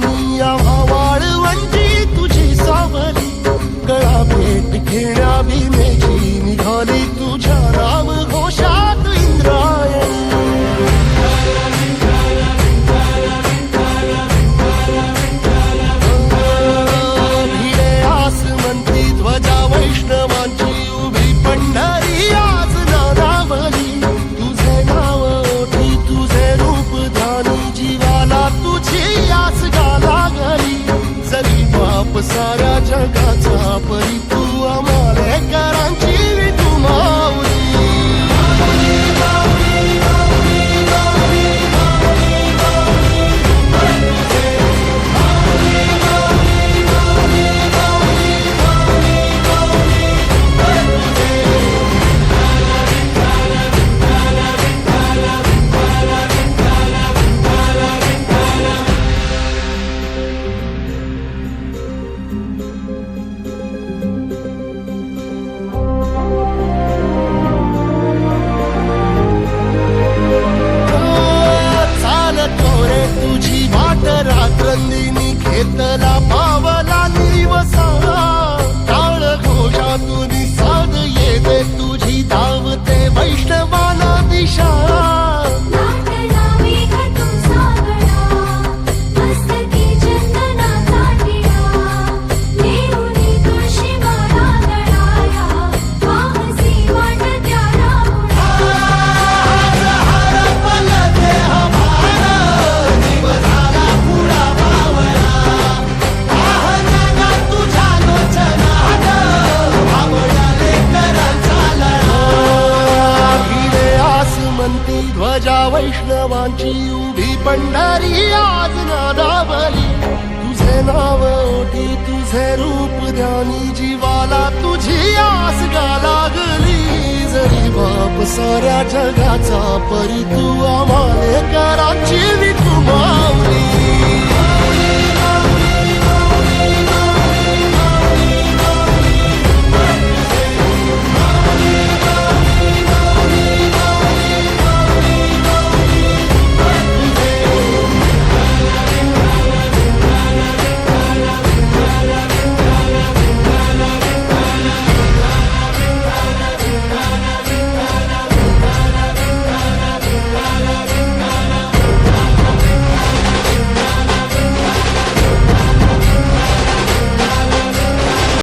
वाळूंनी आम्हा वाळवंटी तुझी सावली गळा भेट घेण्या भीमेची निघाली तुझ्या नाम घोषात इंद्रायणी भिडे आसमंती ध्वजा वैष्णवांची उभी पंढरी आज नानावली तुझे नाव ओठी तुझे रूप ध्यानी जीवाला तुझी आस गा लागली जरी बाप साऱ्या जगाचा परी तू आमालेकरांची तू माऊली तुझी वाट रात्रंदिनी घेतला पावला निवसा टाळ घोषातून साध येते तुझी धावते वैष्णवाला दिशा ध्वजा वैष्णवांची उभी पंढरी आज नादावली तुझे नाव ओठी तुझे रूप ध्यानी जीवाला तुझी आस गा लागली जरी बाप साऱ्या जगाचा परी तू आम्हालेकरांची तू माऊली